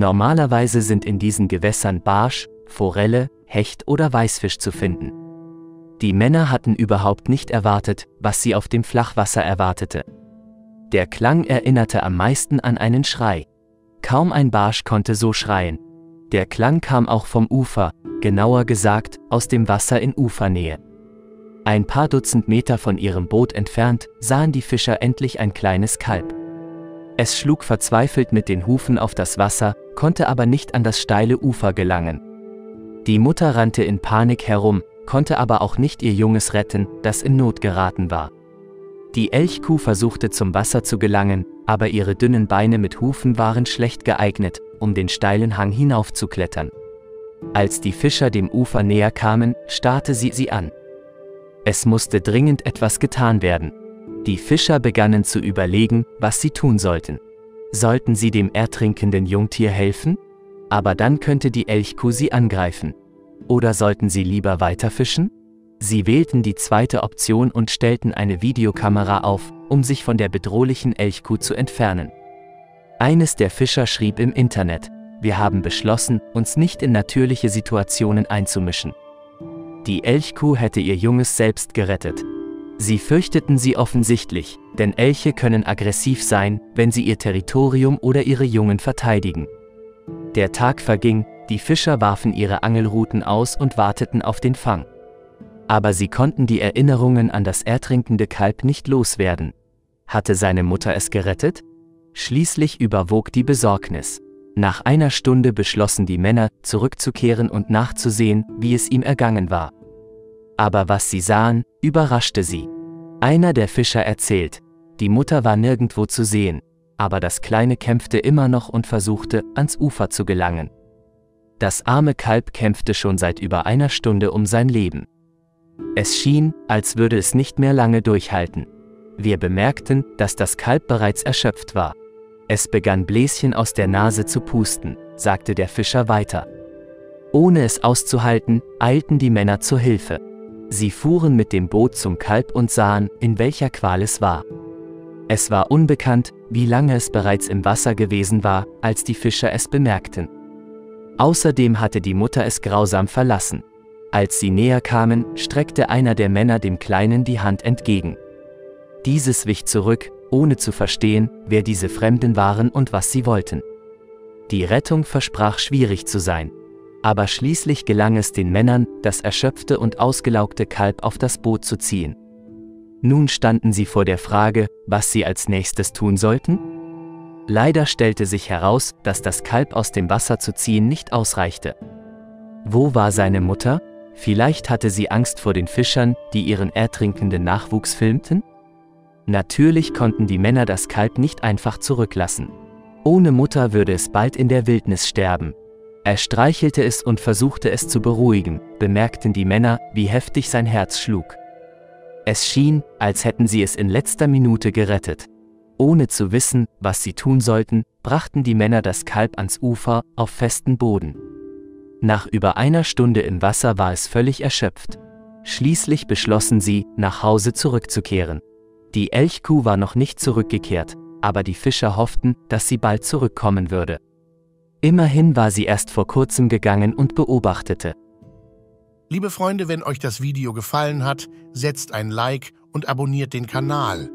Normalerweise sind in diesen Gewässern Barsch, Forelle, Hecht oder Weißfisch zu finden. Die Männer hatten überhaupt nicht erwartet, was sie auf dem Flachwasser erwartete. Der Klang erinnerte am meisten an einen Schrei. Kaum ein Barsch konnte so schreien. Der Klang kam auch vom Ufer, genauer gesagt, aus dem Wasser in Ufernähe. Ein paar Dutzend Meter von ihrem Boot entfernt sahen die Fischer endlich ein kleines Kalb. Es schlug verzweifelt mit den Hufen auf das Wasser, konnte aber nicht an das steile Ufer gelangen. Die Mutter rannte in Panik herum, konnte aber auch nicht ihr Junges retten, das in Not geraten war. Die Elchkuh versuchte zum Wasser zu gelangen, aber ihre dünnen Beine mit Hufen waren schlecht geeignet, um den steilen Hang hinaufzuklettern. Als die Fischer dem Ufer näher kamen, starrte sie an. Es musste dringend etwas getan werden. Die Fischer begannen zu überlegen, was sie tun sollten. Sollten sie dem ertrinkenden Jungtier helfen? Aber dann könnte die Elchkuh sie angreifen. Oder sollten sie lieber weiterfischen? Sie wählten die zweite Option und stellten eine Videokamera auf, um sich von der bedrohlichen Elchkuh zu entfernen. Eines der Fischer schrieb im Internet: Wir haben beschlossen, uns nicht in natürliche Situationen einzumischen. Die Elchkuh hätte ihr Junges selbst gerettet. Sie fürchteten sie offensichtlich, denn Elche können aggressiv sein, wenn sie ihr Territorium oder ihre Jungen verteidigen. Der Tag verging, die Fischer warfen ihre Angelruten aus und warteten auf den Fang. Aber sie konnten die Erinnerungen an das ertrinkende Kalb nicht loswerden. Hatte seine Mutter es gerettet? Schließlich überwog die Besorgnis. Nach einer Stunde beschlossen die Männer, zurückzukehren und nachzusehen, wie es ihm ergangen war. Aber was sie sahen, überraschte sie. Einer der Fischer erzählt: Die Mutter war nirgendwo zu sehen, aber das Kleine kämpfte immer noch und versuchte, ans Ufer zu gelangen. Das arme Kalb kämpfte schon seit über einer Stunde um sein Leben. Es schien, als würde es nicht mehr lange durchhalten. Wir bemerkten, dass das Kalb bereits erschöpft war. Es begann Bläschen aus der Nase zu pusten, sagte der Fischer weiter. Ohne es auszuhalten, eilten die Männer zur Hilfe. Sie fuhren mit dem Boot zum Kalb und sahen, in welcher Qual es war. Es war unbekannt, wie lange es bereits im Wasser gewesen war, als die Fischer es bemerkten. Außerdem hatte die Mutter es grausam verlassen. Als sie näher kamen, streckte einer der Männer dem Kleinen die Hand entgegen. Dieses wich zurück, ohne zu verstehen, wer diese Fremden waren und was sie wollten. Die Rettung versprach schwierig zu sein. Aber schließlich gelang es den Männern, das erschöpfte und ausgelaugte Kalb auf das Boot zu ziehen. Nun standen sie vor der Frage, was sie als nächstes tun sollten? Leider stellte sich heraus, dass das Kalb aus dem Wasser zu ziehen nicht ausreichte. Wo war seine Mutter? Vielleicht hatte sie Angst vor den Fischern, die ihren ertrinkenden Nachwuchs filmten? Natürlich konnten die Männer das Kalb nicht einfach zurücklassen. Ohne Mutter würde es bald in der Wildnis sterben. Er streichelte es und versuchte es zu beruhigen, bemerkten die Männer, wie heftig sein Herz schlug. Es schien, als hätten sie es in letzter Minute gerettet. Ohne zu wissen, was sie tun sollten, brachten die Männer das Kalb ans Ufer, auf festen Boden. Nach über einer Stunde im Wasser war es völlig erschöpft. Schließlich beschlossen sie, nach Hause zurückzukehren. Die Elchkuh war noch nicht zurückgekehrt, aber die Fischer hofften, dass sie bald zurückkommen würde. Immerhin war sie erst vor kurzem gegangen und beobachtete. Liebe Freunde, wenn euch das Video gefallen hat, setzt ein Like und abonniert den Kanal.